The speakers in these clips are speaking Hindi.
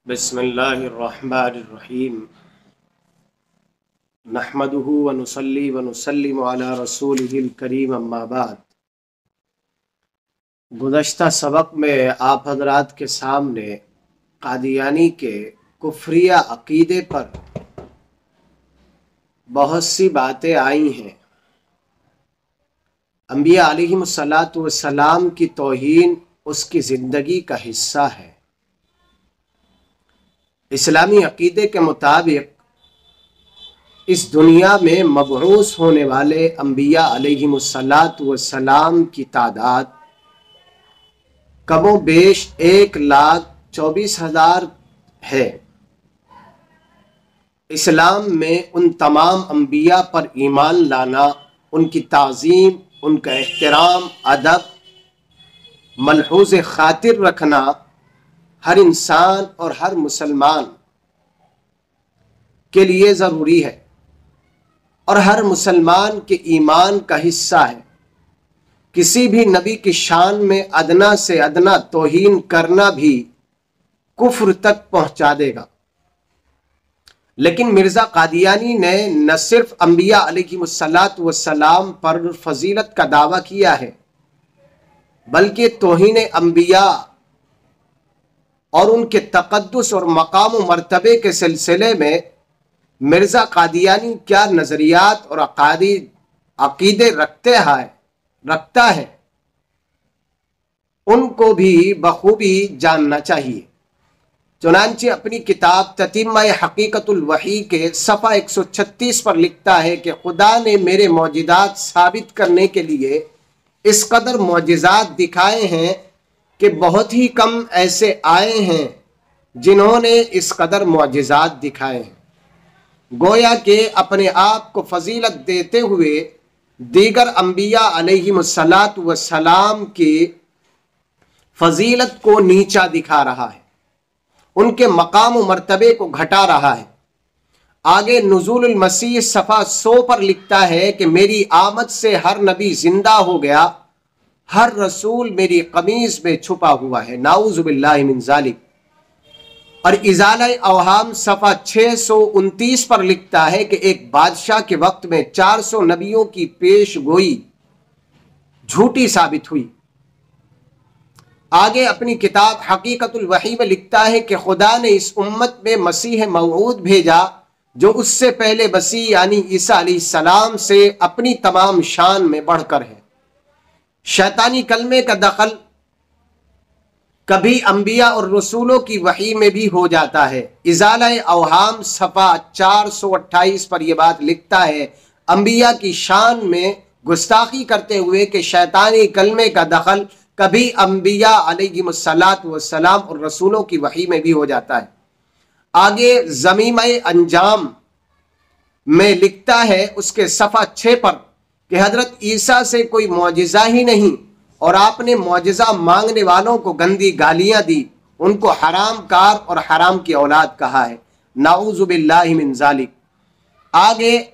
बिस्मिल्लाहिर्रहमानिर्रहीम नहमदुहु व नुसल्ली व नुसल्लिमु अला रसूलिहिल करीम अम्मा बाद। गुज़श्ता सबक में आप हजरात के सामने कादियानी के कुफ्रिया अकीदे पर बहुत सी बातें आई हैं। अंबिया अलैहिमुस्सलातु वस्सलाम की तौहीन उसकी ज़िंदगी का हिस्सा है। इस्लामी अकीदे के मुताबिक इस दुनिया में मबऊस होने वाले अंबिया अलैहिमुस्सलातु वस्सलाम की तादाद कमो बेश 1,24,000 है। इस्लाम में उन तमाम अंबिया पर ईमान लाना, उनकी ताज़ीम, उनका एहतराम, अदब, मलहूज़ खातिर रखना हर इंसान और हर मुसलमान के लिए ज़रूरी है और हर मुसलमान के ईमान का हिस्सा है। किसी भी नबी की शान में अदना से अदना तौहीन करना भी कुफ्र तक पहुंचा देगा। लेकिन मिर्ज़ा कादियानी ने न सिर्फ अंबिया अलैहिमुस्सलातु वस्सलाम पर फजीलत का दावा किया है, बल्कि तौहीन अंबिया और उनके तक़द्दुस और मकाम व मर्तबे के सिलसिले में मिर्ज़ा कादियानी क्या नज़रियात और अक़ीदे रखता है, उनको भी बखूबी जानना चाहिए। चुनांचे अपनी किताब ततीम्मा हकीकतुल वही के सफ़ा 136 पर लिखता है कि खुदा ने मेरे मौजिज़ात साबित करने के लिए इस कदर मौजिज़ात दिखाए हैं कि बहुत ही कम ऐसे आए हैं जिन्होंने इस कदर मौजिज़ात दिखाए हैं। गोया के अपने आप को फजीलत देते हुए दीगर अंबिया अलैहिमुस्सलातु वस्सलाम की फजीलत को नीचा दिखा रहा है, उनके मकाम व मर्तबे को घटा रहा है। आगे नुज़ूलुल मसीह सफ़ा 100 पर लिखता है कि मेरी आमद से हर नबी जिंदा हो गया, हर रसूल मेरी कमीज में छुपा हुआ है। नाऊज़ु बिल्लाहि मिन ज़ालिक। और इज़ाला अवहाम सफ़ा 629 पर लिखता है कि एक बादशाह के वक्त में 400 नबियों की पेश गोई झूठी साबित हुई। आगे अपनी किताब हकीकतुल वही में लिखता है कि खुदा ने इस उम्मत में मसीह मऊद भेजा जो उससे पहले मसीह यानी ईसा अलैहिस्सलाम से अपनी तमाम शान में बढ़कर है। शैतानी कलमे का दखल कभी अंबिया और रसूलों की वही में भी हो जाता है। इज़ाला अवहाम सफ़ा 428 पर यह बात लिखता है, अंबिया की शान में गुस्ताखी करते हुए कि शैतानी कलमे का दखल कभी अंबिया अलैहिमुस्सलातु वस्सलाम और रसूलों की वही में भी हो जाता है। आगे ज़मीम-ए अंजाम में लिखता है उसके सफ़ा 6 पर कि हजरत ईसा से कोई मौजिज़ा ही नहीं और आपने मौजिज़ा मांगने वालों को गंदी गालियां दी, उनको हराम कार और हराम की औलाद कहा है। नाऊज़ु बिल्लाहि मिन ज़ालिक। आगे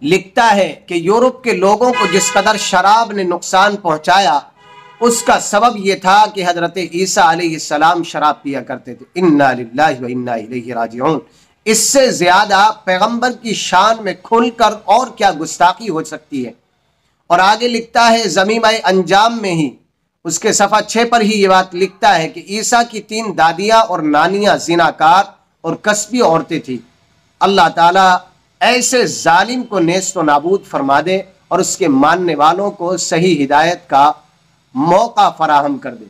लिखता है कि यूरोप के लोगों को जिस कदर शराब ने नुकसान पहुंचाया उसका सबब यह था कि हजरत ईसा अलैहिस्सलाम शराब पिया करते थे। इन्ना लिल्लाहि व इन्ना इलैहि राजिऊन। इससे ज्यादा पैगंबर की शान में खुलकर और क्या गुस्ताखी हो सकती है। और आगे लिखता है ज़मीम-ए अंजाम में ही उसके सफ़ा 6 पर ही ये बात लिखता है कि ईसा की 3 दादियां और नानियां जिनाकार और कस्बी औरतें थी। अल्लाह ताला ऐसे जालिम को नेस्त व नाबूद फरमा दे और उसके मानने वालों को सही हिदायत का मौका फराहम कर दे।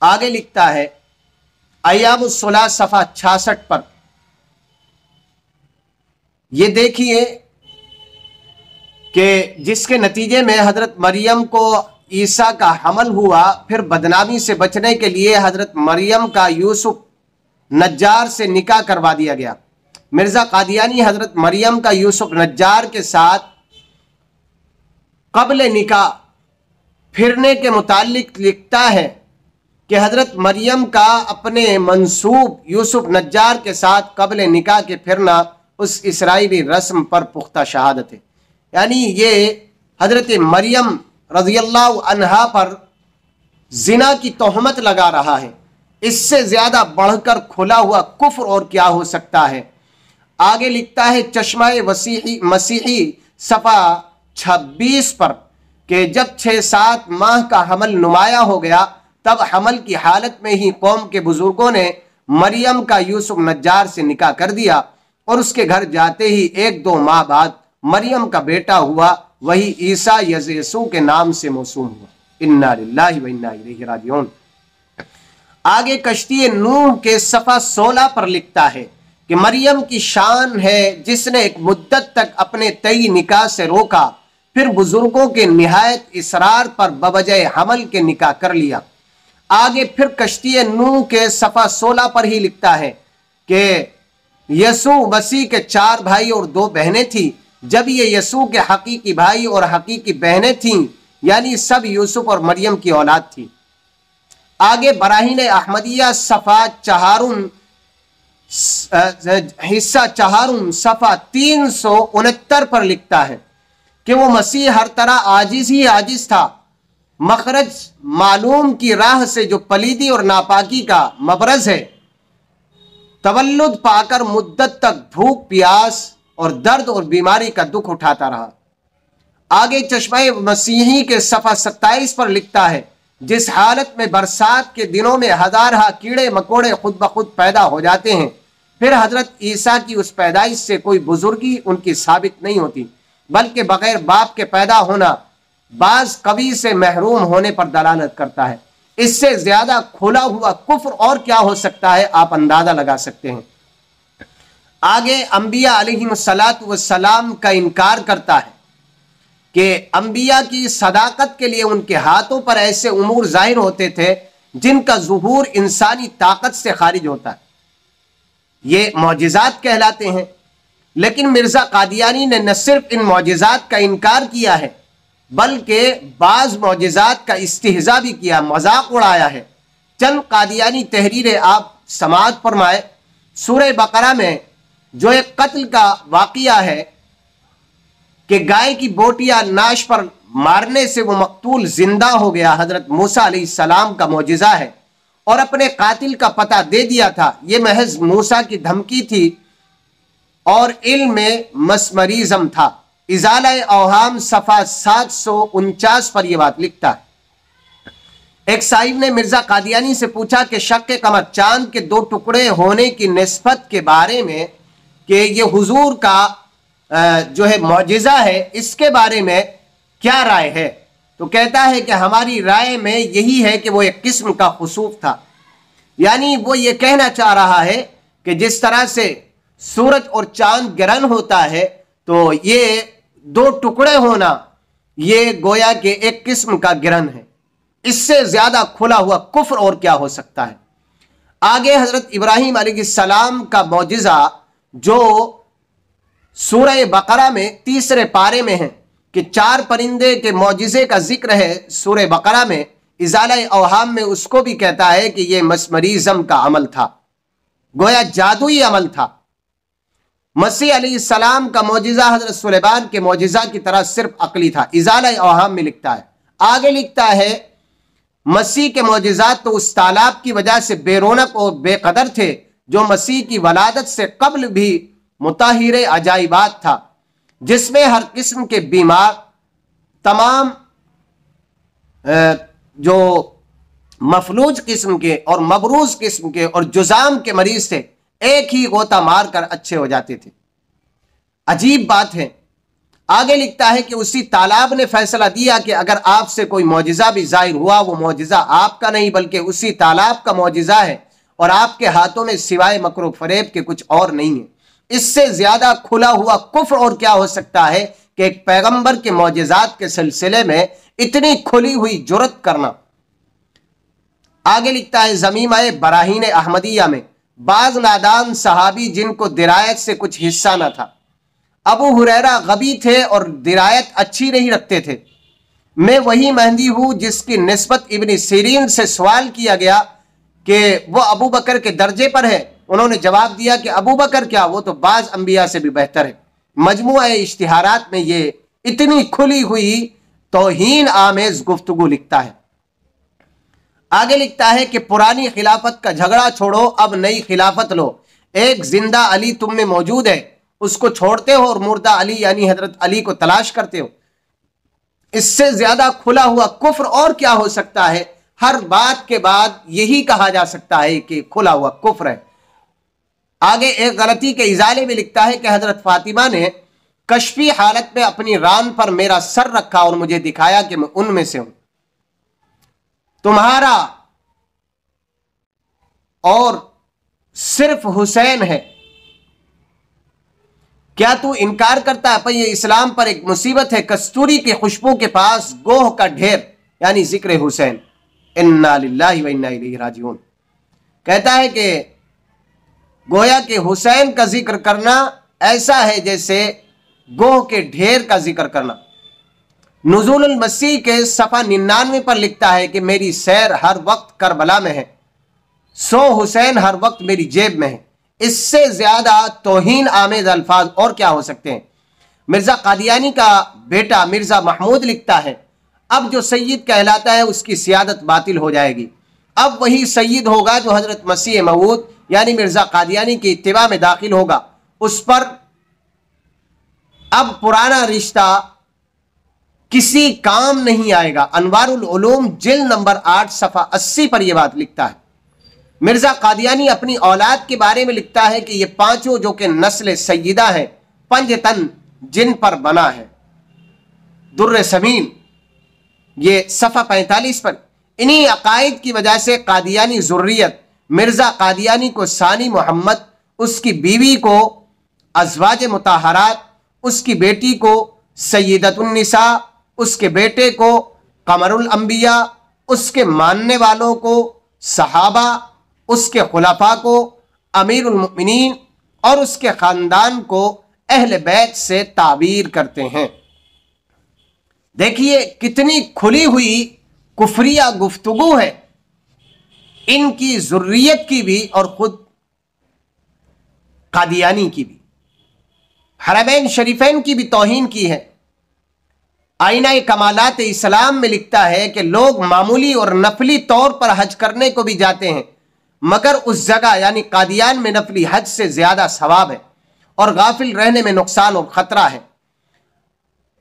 आगे लिखता है अय्यामुस्सलाह सफ़ा 66 पर, ये देखिए कि जिसके नतीजे में हजरत मरियम को ईसा का हमल हुआ, फिर बदनामी से बचने के लिए हजरत मरियम का यूसुफ नज्जार से निकाह करवा दिया गया। मिर्ज़ा कादियानी हजरत मरियम का यूसुफ नज्जार के साथ कब्ल निकाह फिरने के मुतालिक लिखता है कि हजरत मरियम का अपने मंसूब यूसुफ नज्जार के साथ कब्ल निकाह के फिरना उस इसराइली रस्म पर पुख्ता शहादत है। यानी ये हजरत मरियम रज़ियल्लाहु अन्हा पर जिना की तोहमत लगा रहा है इससे ज्यादा बढ़कर खुला हुआ कुफ्र और क्या हो सकता है। आगे लिखता है चश्मा मसीही सफा 26 पर कि जब 6-7 माह का हमल नुमाया हो गया, तब हमल की हालत में ही कौम के बुजुर्गों ने मरियम का यूसुफ नज्जार से निकाह कर दिया और उसके घर जाते ही 1-2 माह बाद मरियम का बेटा हुआ, वही ईसा यसू के नाम से मौसूम हुआ। इन्ना लिल्लाहि व इन्ना इलैहि राजिऊन। आगे कश्ती नूह के सफा 16 पर लिखता है कि मरियम की शान है जिसने एक मुद्दत तक अपने तय निकाह से रोका, फिर बुजुर्गों के निहायत इसरार पर बवजह हमल के निकाह कर लिया। आगे फिर कश्ती नूह के सफा 16 पर ही लिखता है कि यसू मसीह के 4 भाई और 2 बहनें थी। जब ये यसू के हकीकी भाई और हकीकी बहनें थीं, यानी सब यूसुफ और मरियम की औलाद थी। आगे बराहीन अहमदिया सफा 4 हिस्सा 4 सफा 369 पर लिखता है कि वो मसीह हर तरह आजिज ही आजिज था, मखरज मालूम की राह से जो पलीदी और नापाकी का मबरज है, तवल्लुद पाकर मुद्दत तक भूख प्यास और दर्द और बीमारी का दुख उठाता रहा। आगे चश्मा मसीही के सफा 27 पर लिखता है जिस हालत में बरसात के दिनों में हजारहा कीड़े मकोड़े खुद ब खुद पैदा हो जाते हैं, फिर हजरत ईसा की उस पैदाइश से कोई बुजुर्गी उनकी साबित नहीं होती, बल्कि बगैर बाप के पैदा होना बाज कवि से महरूम होने पर दलालत करता है। इससे ज्यादा खुला हुआ कुफ्र और क्या हो सकता है, आप अंदाजा लगा सकते हैं। आगे अंबिया अलैहिस्सलातु वस्सलाम का इनकार करता है कि अंबिया की सदाकत के लिए उनके हाथों पर ऐसे उमूर जाहिर होते थे जिनका ज़ुहूर इंसानी ताकत से खारिज होता है, ये मौजिज़ात कहलाते हैं। लेकिन मिर्जा कादियानी ने न सिर्फ इन मौजिज़ात का इनकार किया है, बल्कि बाज़ मौजिज़ात का इस्तिहज़ा भी किया, मजाक उड़ाया है। चंद कादियानी तहरीरें आप समाअत फरमाए। सूरह बकरा में जो एक कत्ल का वाक़िया है कि गाय की बोटिया नाश पर मारने से वो मकतूल जिंदा हो गया, हजरत मूसा अलैहिस्सलाम का मौजिज़ा है, और अपने कातिल का पता दे दिया था, ये महज मूसा की धमकी थी और इल्म में मसमरीज़म था। इजाला औहाम सफ़ा 749 पर यह बात लिखता है। एक साहिब ने मिर्जा कादियानी से पूछा कि शक्के कमर चांद के 2 टुकड़े होने की निस्बत के बारे में कि ये हुजूर का जो है मौजिज़ा है, इसके बारे में क्या राय है। तो कहता है कि हमारी राय में यही है कि वो एक किस्म का खुसूफ था, यानी वो ये कहना चाह रहा है कि जिस तरह से सूरज और चांद गिरन होता है, तो ये 2 टुकड़े होना ये गोया के एक किस्म का गिरन है। इससे ज्यादा खुला हुआ कुफ्र और क्या हो सकता है। आगे हजरत इब्राहिम अलैहिस्सलाम का मौजिज़ा जो सूरह बकरा में 3रे पारे में है कि 4 परिंदे के मौजिज़े का जिक्र है सूरह बकरा में, इजाला औहाम में उसको भी कहता है कि यह मसमरीज़म का अमल था, गोया जादुई अमल था। मसीह अलैहिस्सलाम का मौजिज़ा हजरत सुलेमान के मौजिज़ा की तरह सिर्फ अकली था, इजाला औहाम में लिखता है। आगे लिखता है मसीह के मौजिज़ात तो उस तालाब की वजह से बेरोनक और बेकदर थे जो मसीह की वलादत से कब्ल भी मुताहिर अजाइबात था, जिसमें हर किस्म के बीमार, तमाम जो मफलूज किस्म के और मबरूज किस्म के और जुजाम के मरीज थे, एक ही गोता मारकर अच्छे हो जाते थे। अजीब बात है। आगे लिखता है कि उसी तालाब ने फैसला दिया कि अगर आपसे कोई मौजिज़ा भी जाहिर हुआ, वो मौजिज़ा आपका नहीं बल्कि उसी तालाब का मौजिज़ा है और आपके हाथों में सिवाय मकरो फरेब के कुछ और नहीं है। इससे ज्यादा खुला हुआ कुफ्र और क्या हो सकता है कि एक पैगंबर के मौजिज़ात के सिलसिले में इतनी खुली हुई जुर्रत करना। आगे लिखता है ज़मीमाए बराहीन अहमदिया में बाज नादान सहाबी जिनको दिरायत से कुछ हिस्सा न था, अबू हुरैरा गबी थे और दिरायत अच्छी नहीं रखते थे। मैं वही मेहंदी हूं जिसकी निस्बत इब्न सीरीन से सवाल किया गया कि वो अबू बकर के दर्जे पर है। उन्होंने जवाब दिया कि अबू बकर क्या, वो तो बाज अंबिया से भी बेहतर है। मजमुआ इश्तिहारात में ये इतनी खुली हुई तौहीन आमेज गुफ्तगू लिखता है। आगे लिखता है कि पुरानी खिलाफत का झगड़ा छोड़ो, अब नई खिलाफत लो। एक जिंदा अली तुम में मौजूद है, उसको छोड़ते हो और मुर्दा अली यानी हजरत अली को तलाश करते हो। इससे ज्यादा खुला हुआ कुफ्र और क्या हो सकता है? हर बात के बाद यही कहा जा सकता है कि खुला हुआ कुफ्र है। आगे एक गलती के इजाले में लिखता है कि हजरत फातिमा ने कश्फी हालत में अपनी रान पर मेरा सर रखा और मुझे दिखाया कि मैं उनमें से हूं। तुम्हारा और सिर्फ हुसैन है, क्या तू इनकार करता है? पर ये इस्लाम पर एक मुसीबत है, कस्तूरी की खुशबू के पास गोह का ढेर यानी जिक्र हुसैन। इन्ना लिल्लाहि व इन्ना इलैहि राजिऊन। कहता है कि गोया के हुसैन का जिक्र करना ऐसा है जैसे गोह के ढेर का जिक्र करना। नुज़ूलुल मसीह के सफ़ा 99 पर लिखता है कि मेरी सैर हर वक्त करबला में है, सो हुसैन हर वक्त मेरी जेब में है। इससे ज्यादा तौहीन आमेज अल्फाज और क्या हो सकते हैं? मिर्जा कादियानी का बेटा मिर्जा महमूद लिखता है, अब जो सैयद कहलाता है उसकी सियादत बातिल हो जाएगी। अब वही सैयद होगा जो हजरत मसीह मऊद यानी मिर्जा कादियानी की इत्तिबा में दाखिल होगा। उस पर अब पुराना रिश्ता किसी काम नहीं आएगा। अनवारुल उलूम जिल्द नंबर 8 सफ़ा 80 पर यह बात लिखता है। मिर्जा कादियानी अपनी औलाद के बारे में लिखता है कि ये पांचों जो कि नस्ल सैयदा है, पंजतन जिन पर बना है। दुर्र समीन ये सफ़ा 45 पर। इन्हीं अकायद की वजह से कादियानी ज़ुर्रियत मिर्जा कादियानी को सानी मोहम्मद, उसकी बीवी को अज़वाज मुताहरात, उसकी बेटी को सय्यदतुन्निसा, उसके बेटे को कमरुल अंबिया, उसके मानने वालों को सहाबा, उसके खुलफा को अमीरुल मुमिनीन और उसके खानदान को अहले बैत से ताबीर करते हैं। देखिए कितनी खुली हुई कुफरिया गुफ्तगू है इनकी ज़ुर्रियत की भी और खुद कादियानी की भी। हरमैन शरीफैन की भी तौहीन की है। आईना कमालात इस्लाम में लिखता है कि लोग मामूली और नफली तौर पर हज करने को भी जाते हैं, मगर उस जगह यानी कादियान में नफली हज से ज्यादा सवाब है और गाफिल रहने में नुकसान और खतरा है।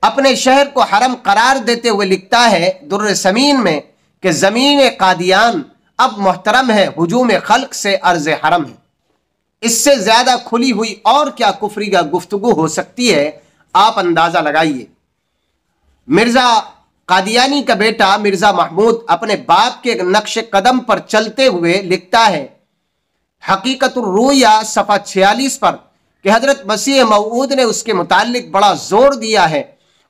अपने शहर को हरम करार देते हुए लिखता है दुर्र समीन में कि जमीन कादियान अब मोहतरम है, हुजूम खल्क से अर्ज हरम है। इससे ज्यादा खुली हुई और क्या कुफरी का गुफ्तगू हो सकती है? आप अंदाजा लगाइए। मिर्जा कादियानी का बेटा मिर्जा महमूद अपने बाप के नक्श कदम पर चलते हुए लिखता है हकीकतुर रूया सफ़ा 46 पर कि हजरत मसीह मऊद ने उसके मुतालिक बड़ा जोर दिया है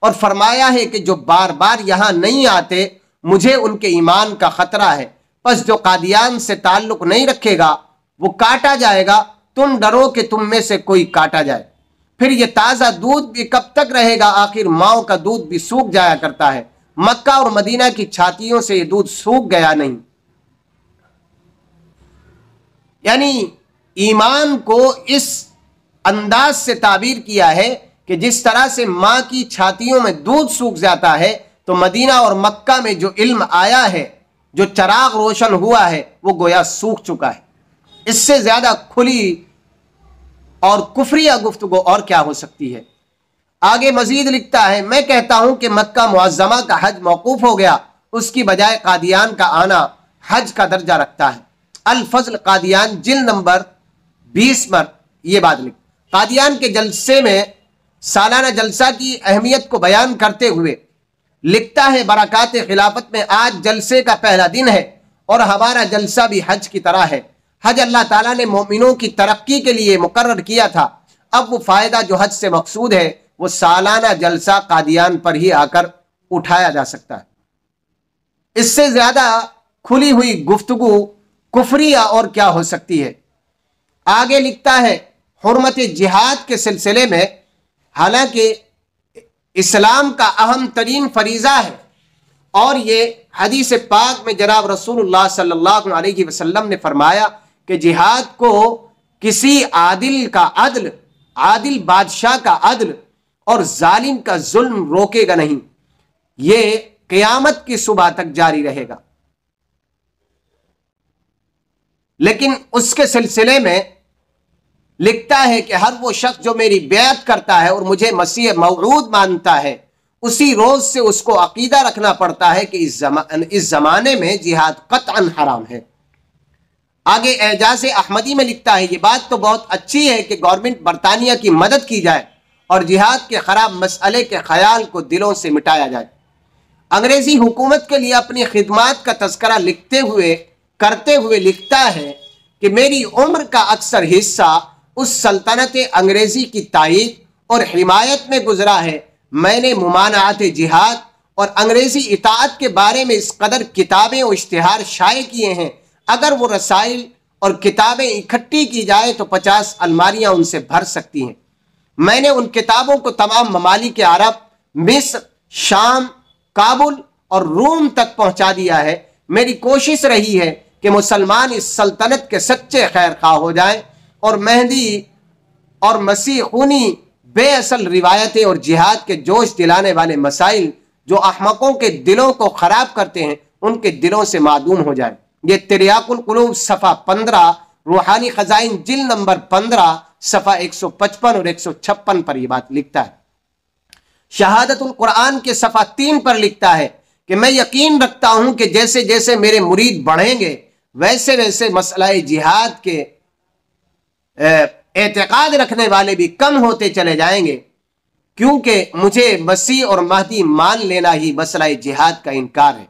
और फरमाया है कि जो बार बार यहां नहीं आते मुझे उनके ईमान का खतरा है, बस जो कादियान से ताल्लुक नहीं रखेगा वो काटा जाएगा। तुम डरो कि तुम में से कोई काटा जाए। फिर ये ताज़ा दूध भी कब तक रहेगा? आखिर माओ का दूध भी सूख जाया करता है। मक्का और मदीना की छातियों से ये दूध सूख गया नहीं। यानी ईमान को इस अंदाज से ताबीर किया है कि जिस तरह से मां की छातियों में दूध सूख जाता है, तो मदीना और मक्का में जो इल्म आया है, जो चराग रोशन हुआ है, वो गोया सूख चुका है। इससे ज्यादा खुली और कुफरिया गुफ्तगू और क्या हो सकती है? आगे मजीद लिखता है, मैं कहता हूं कि मक्का मुअज्जमा का हज मौकूफ हो गया, उसकी बजाय कादियान का आना हज का दर्जा रखता है। अल फज़ल कादियान जिल्द नंबर 20 पर यह बात लिख। कादियान के जलसे में सालाना जलसा की अहमियत को बयान करते हुए लिखता है, बरकात खिलाफत में आज जलसे का पहला दिन है और हमारा जलसा भी हज की तरह है। हज अल्लाह ताला ने मोमिनों की तरक्की के लिए मुकर्रर किया था। अब वो फायदा जो हज से मकसूद है वो सालाना जलसा कादियान पर ही आकर उठाया जा सकता है। इससे ज्यादा खुली हुई गुफ्तगू कुफरिया और क्या हो सकती है? आगे लिखता है, हुर्मत जिहाद के सिलसिले में हालांकि इस्लाम का अहम तरीन फरीजा है और ये हदीस पाक में जनाब रसूलुल्लाह सल्लल्लाहु अलैहि वसल्लम ने फरमाया कि जिहाद को किसी आदिल का अदल, आदिल बादशाह का अदल और जालिम का जुल्म रोकेगा नहीं, ये क़यामत की सुबह तक जारी रहेगा। लेकिन उसके सिलसिले में लिखता है कि हर वो शख्स जो मेरी बैत करता है और मुझे मसीह मौऊद मानता है, उसी रोज से उसको अकीदा रखना पड़ता है कि इस जमाने में जिहाद कतअन हराम है। आगे एजाज अहमदी में लिखता है, ये बात तो बहुत अच्छी है कि गवर्नमेंट बरतानिया की मदद की जाए और जिहाद के खराब मसले के ख्याल को दिलों से मिटाया जाए। अंग्रेजी हुकूमत के लिए अपनी खिदमात का तस्करा करते हुए लिखता है कि मेरी उम्र का अक्सर हिस्सा उस सल्तनत अंग्रेजी की तायीद और हिमायत में गुजरा है। मैंने मुमानात जिहाद और अंग्रेजी इताअत के बारे में इस कदर किताबें और इश्तिहार शाये किए हैं, अगर वो रसाइल और किताबें इकट्ठी की जाए तो 50 अलमारियां उनसे भर सकती हैं। मैंने उन किताबों को तमाम ममालिक अरब, मिस्र, शाम, काबुल और रूम तक पहुंचा दिया है। मेरी कोशिश रही है कि मुसलमान इस सल्तनत के सच्चे खैर खा हो जाएं और मेहदी और मसीह खूनी बेअसल रिवायतें और जिहाद के जोश दिलाने वाले मसाइल जो अहमकों के दिलों को खराब करते हैं, उनके दिलों से मादूम हो जाए। ये तिरयाकुल कुलूब सफ़ा 15, रूहानी खजाइन जिल्द नंबर 15 सफ़ा 155 और 156 पर यह बात लिखता है। शहादतुल कुरान के सफ़ा 3 पर लिखता है कि मैं यकीन रखता हूं कि जैसे जैसे मेरे मुरीद बढ़ेंगे वैसे वैसे मसला जिहाद के एतकाद रखने वाले भी कम होते चले जाएंगे, क्योंकि मुझे मसीह और महदी मान लेना ही मसला जिहाद का इनकार है।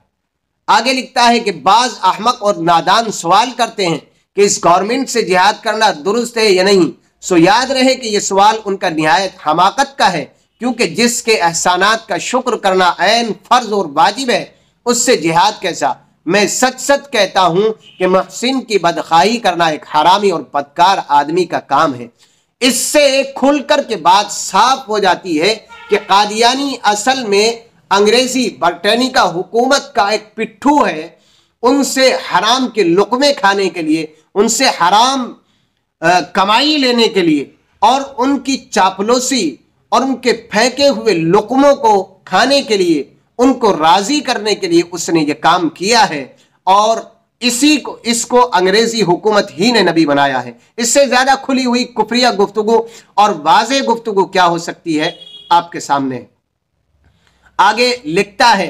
आगे लिखता है कि बाज अहमक और नादान सवाल करते हैं कि इस गवर्नमेंट से जिहाद करना दुरुस्त है या नहीं। सो याद रहे कि यह सवाल उनका निहायत हमाकत का है, क्योंकि जिसके एहसानात का शुक्र करना ऐन फर्ज और वाजिब है, उससे जिहाद कैसा। मैं सच सच कहता हूं कि मुहसिन की बदखाही करना एक हरामी और बदकार आदमी का काम है। इससे खुलकर के बात साफ हो जाती है कि कादियानी असल में अंग्रेजी बरतानिया हुकूमत का एक पिट्ठू है। उनसे हराम के लुकमे खाने के लिए, उनसे हराम कमाई लेने के लिए और उनकी चापलूसी और उनके फेंके हुए लुकमों को खाने के लिए, उनको राजी करने के लिए उसने ये काम किया है। और इसको अंग्रेजी हुकूमत ही ने नबी बनाया है। इससे ज्यादा खुली हुई कुफरिया गुफ्तगू और वाज़े गुफ्तगू क्या हो सकती है आपके सामने। आगे लिखता है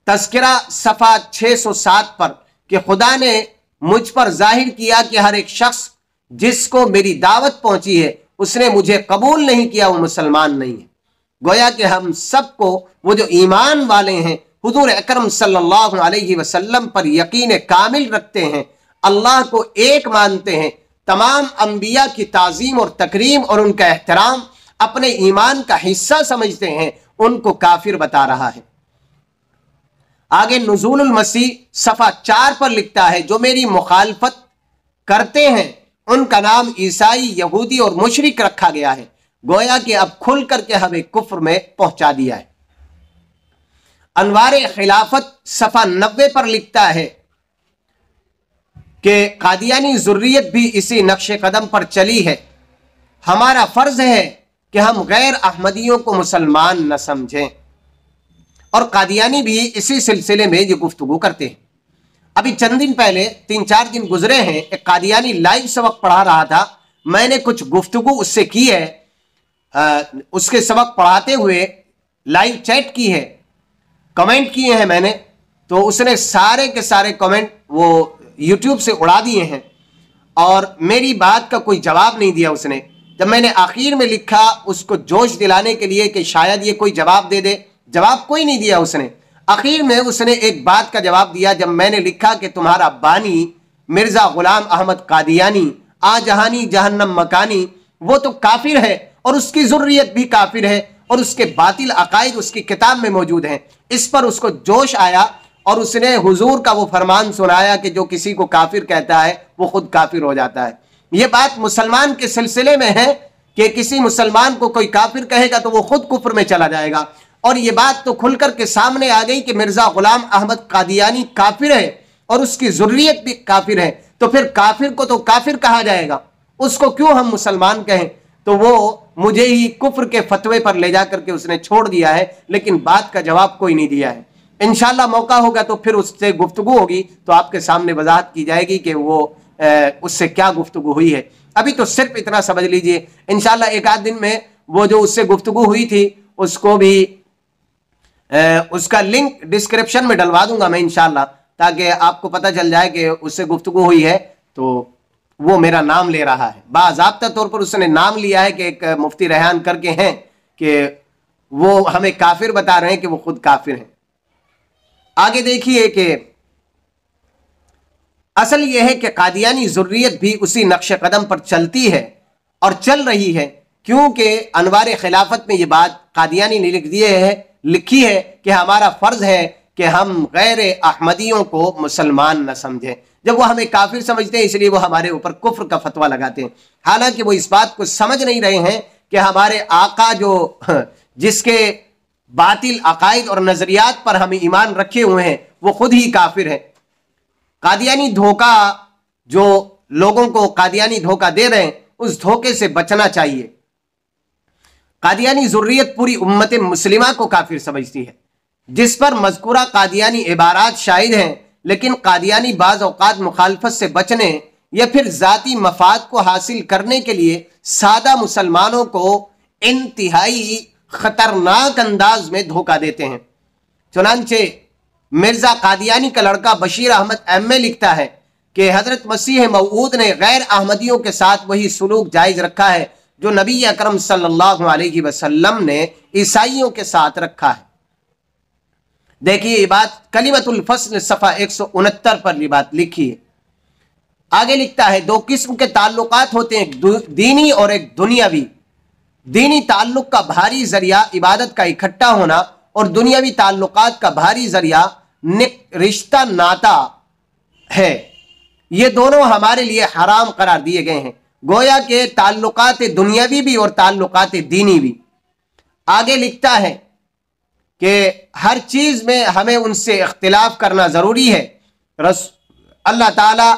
तज़किरा सफ़ा 607 पर कि खुदा ने मुझ पर जाहिर किया कि हर एक शख्स जिसको मेरी दावत पहुंची है उसने मुझे कबूल नहीं किया, वो मुसलमान नहीं है। गोया कि हम सबको वो जो ईमान वाले हैं, हुजूर अकरम सल्लल्लाहु अलैहि वसल्लम पर यकीन कामिल रखते हैं, अल्लाह को एक मानते हैं, तमाम अंबिया की ताजीम और तकरीम और उनका एहतराम अपने ईमान का हिस्सा समझते हैं, उनको काफिर बता रहा है। आगे नुज़ूलुल मसीह सफ़ा 4 पर लिखता है, जो मेरी मुखालफत करते हैं उनका नाम ईसाई, यहूदी और मुशरिक रखा गया है। गोया कि अब खुल करके हमें कुफ्र में पहुंचा दिया है। अनवारे खिलाफत सफ़ा 90 पर लिखता है कि कादियानी ज़ुर्रियत भी इसी नक्शे कदम पर चली है। हमारा फर्ज है कि हम गैर अहमदियों को मुसलमान न समझें। और कादियानी भी इसी सिलसिले में ये गुफ्तगू करते हैं। अभी चंद दिन पहले 3-4 दिन गुजरे हैं, एक कादियानी लाइव सबक पढ़ा रहा था। मैंने कुछ गुफ्तगू उससे की है, उसके सबक पढ़ाते हुए लाइव चैट की है, कमेंट किए हैं मैंने, तो उसने सारे के सारे कमेंट वो यूट्यूब से उड़ा दिए हैं और मेरी बात का कोई जवाब नहीं दिया उसने। जब मैंने आखिर में लिखा उसको जोश दिलाने के लिए कि शायद ये कोई जवाब दे दे, जवाब कोई नहीं दिया उसने। आखिर में उसने एक बात का जवाब दिया जब मैंने लिखा कि तुम्हारा बानी मिर्जा गुलाम अहमद कादियानी आ जहानी जहन्नम मकानी, वो तो काफिर है और उसकी ज़ुर्रियत भी काफिर है और उसके बातिल अकायद उसकी किताब में मौजूद हैं। इस पर उसको जोश आया और उसने हुजूर का वो फरमान सुनाया कि जो किसी को काफिर कहता है वो खुद काफिर हो जाता है। ये बात मुसलमान के सिलसिले में है कि किसी मुसलमान को कोई काफिर कहेगा तो वो खुद कुफ्र में चला जाएगा। और ये बात तो खुलकर के सामने आ गई कि मिर्जा गुलाम अहमद कादियानी काफिर है और उसकी ज़ुर्रियत भी काफिर है, तो फिर काफिर को तो काफिर कहा जाएगा, उसको क्यों हम मुसलमान कहें। तो वो मुझे ही कुफ्र के फतवे पर ले जाकर के उसने छोड़ दिया है, लेकिन बात का जवाब कोई नहीं दिया है। इंशाल्लाह मौका होगा तो फिर उससे गुफ्तगू होगी तो आपके सामने वजाहत की जाएगी कि वो उससे क्या गुफ्तगू हुई है। अभी तो सिर्फ इतना समझ लीजिए, इंशाल्लाह एक आध दिन में वो जो उससे गुफ्तगू हुई थी उसको भी उसका लिंक डिस्क्रिप्शन में डलवा दूंगा मैं इंशाल्लाह, ताकि आपको पता चल जाए कि उससे गुफ्तगू हुई है। तो वो मेरा नाम ले रहा है, बाज़ाब्ता तौर पर उसने नाम लिया है कि एक मुफ्ती रेहान करके हैं, कि वो हमें काफिर बता रहे हैं कि वो खुद काफिर हैं। आगे देखिए कि असल यह है कि कादियानी ज़ुर्रियत भी उसी नक्श कदम पर चलती है और चल रही है, क्योंकि अनवार खिलाफत में यह बात कादियानी ने लिखी है कि हमारा फर्ज है कि हम गैर अहमदियों को मुसलमान न समझें। जब वो हमें काफिर समझते हैं इसलिए वो हमारे ऊपर कुफ्र का फतवा लगाते हैं, हालांकि वो इस बात को समझ नहीं रहे हैं कि हमारे आका जो जिसके बातिल अकायद और नजरियात पर हम ईमान रखे हुए हैं वो खुद ही काफिर है। कादियानी धोखा, जो लोगों को कादियानी धोखा दे रहे हैं, उस धोखे से बचना चाहिए। कादियानी ज़ुर्रियत पूरी उम्मत मुस्लिमा को काफिर समझती है, जिस पर मज़कूरा कादियानी इबारात शाहिद हैं, लेकिन कादियानी बाज़ औक़ात मुखालफत से बचने या फिर ज़ाती मफाद को हासिल करने के लिए सादा मुसलमानों को इंतहाई खतरनाक अंदाज में धोखा देते हैं। चुनांचे मिर्जा कादियानी का लड़का बशीर अहमद एम.ए. लिखता है कि हजरत मसीह मऊद ने गैर अहमदियों के साथ वही सुलूक जायज रखा है जो नबी अकरम सल्लल्लाहु अलैहि वसल्लम ने ईसाइयों के साथ रखा है। देखिए ये बात कलिमतुल फस्ल सफ़ा 169 पर ये बात लिखी है। आगे लिखता है, दो किस्म के ताल्लुकात होते हैं, एक दीनी और एक दुनियावी। दीनी ताल्लुक का भारी जरिया इबादत का इकट्ठा होना और दुनियावी ताल्लुकात का भारी जरिया रिश्ता नाता है। ये दोनों हमारे लिए हराम करार दिए गए हैं, गोया के ताल्लुकात दुनियावी भी और ताल्लुकात दीनी भी। आगे लिखता है कि हर चीज में हमें उनसे इख्तिलाफ करना जरूरी है। अल्लाह ताला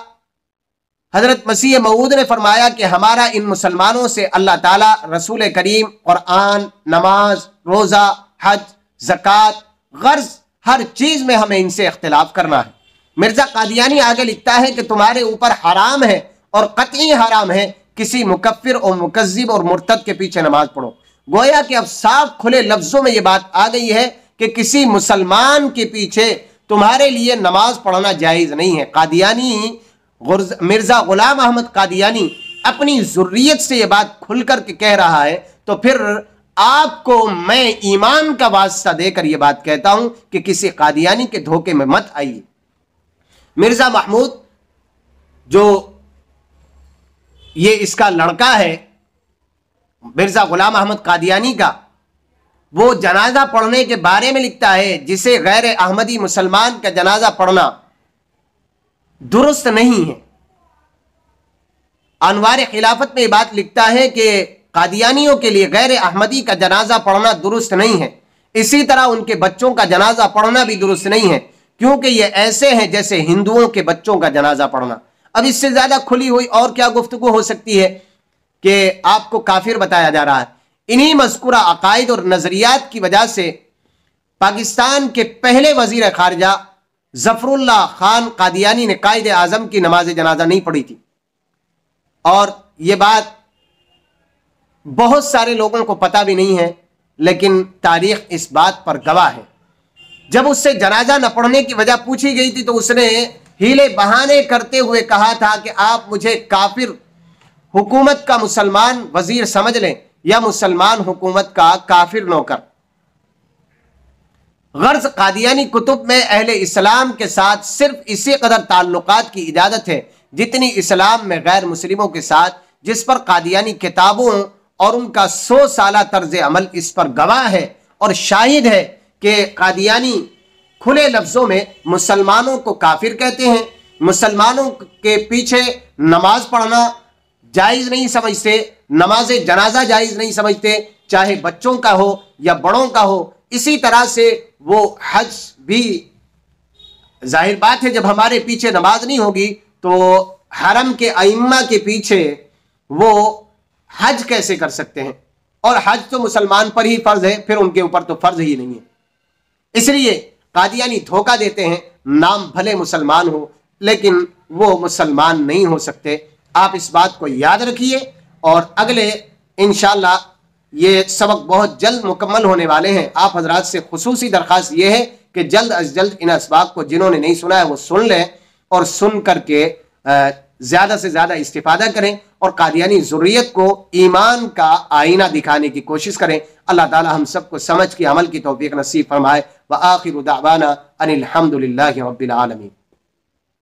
हजरत मसीह मऊद ने फरमाया कि हमारा इन मुसलमानों से अल्लाह ताला रसूल करीम, कुरान, नमाज, रोजा, हज, ज़कात, गर्ज, हर चीज में हमें इनसे इख्तिलाफ करना है। मिर्जा कादियानी आगे लिखता है कि तुम्हारे ऊपर हराम है और कतई हराम है किसी मुकफ्फिर और मुकज्जिब और मुर्तद के पीछे नमाज पढ़ो। गोया कि अब साफ खुले लफ्जों में यह बात आ गई है कि किसी मुसलमान के पीछे तुम्हारे लिए नमाज पढ़ना जायज नहीं है। कादियानी मिर्जा गुलाम अहमद कादियानी अपनी ज़ुर्रियत से यह बात खुलकर के कह रहा है, तो फिर आपको मैं ईमान का वास्ता देकर यह बात कहता हूं कि किसी कादियानी के धोखे में मत आइए। मिर्जा महमूद, जो ये इसका लड़का है मिर्जा गुलाम अहमद कादियानी का, वो जनाजा पढ़ने के बारे में लिखता है जिसे गैर अहमदी मुसलमान का जनाजा पढ़ना दुरुस्त नहीं है। अनवार खिलाफत में यह बात लिखता है कि कादियानियों के लिए गैर अहमदी का जनाजा पढ़ना दुरुस्त नहीं है। इसी तरह उनके बच्चों का जनाजा पढ़ना भी दुरुस्त नहीं है, क्योंकि ये ऐसे हैं जैसे हिंदुओं के बच्चों का जनाजा पढ़ना। अब इससे ज्यादा खुली हुई और क्या गुफ्तगू हो सकती है कि आपको काफिर बताया जा रहा है। इन्हीं मज़कूरा अकायद और नजरियात की वजह से पाकिस्तान के पहले वजीर खारजा जफरुल्लाह खान कादियानी ने कायदे आजम की नमाज जनाजा नहीं पढ़ी थी, और यह बात बहुत सारे लोगों को पता भी नहीं है, लेकिन तारीख इस बात पर गवाह है। जब उससे जनाजा न पढ़ने की वजह पूछी गई थी तो उसने हीले बहाने करते हुए कहा था कि आप मुझे काफिर हुकूमत का मुसलमान वजीर समझ लें या मुसलमान हुकूमत का काफिर नौकर। गर्ज कादियानी कुतुब में अहले इस्लाम के साथ सिर्फ इसी कदर ताल्लुकात की इजाजत है जितनी इस्लाम में गैर मुस्लिमों के साथ, जिस पर कादियानी किताबों और उनका 100 साला तर्ज अमल इस पर गवाह है और शाहिद है कि कादियानी खुले लफ्जों में मुसलमानों को काफिर कहते हैं, मुसलमानों के पीछे नमाज पढ़ना जायज नहीं समझते, नमाज जनाजा जायज नहीं समझते, चाहे बच्चों का हो या बड़ों का हो। इसी तरह से वो हज भी, जाहिर बात है जब हमारे पीछे नमाज नहीं होगी तो हरम के अइम्मा के पीछे वो हज कैसे कर सकते हैं, और हज तो मुसलमान पर ही फर्ज है, फिर उनके ऊपर तो फर्ज ही नहीं है। इसलिए कादियानी धोखा देते हैं, नाम भले मुसलमान हो, लेकिन वो मुसलमान नहीं हो सकते। आप इस बात को याद रखिए और अगले इंशाअल्लाह ये सबक बहुत जल्द मुकम्मल होने वाले हैं। आप हजरात से खुसूसी दरख्वास्त ये है कि जल्द अज जल्द इन असबाब को जिन्होंने नहीं सुना है वो सुन लें और सुन करके ज़्यादा से ज़्यादा इस्तिफादा करें और कादियानी ज़ुर्रियत को ईमान का आईना दिखाने की कोशिश करें। अल्लाह ताला हम सबको समझ के अमल की तौफीक नसीब फरमाए। व आखिरु दावाना अनिल हम्दुलिल्लाहि रब्बिल आलमीन।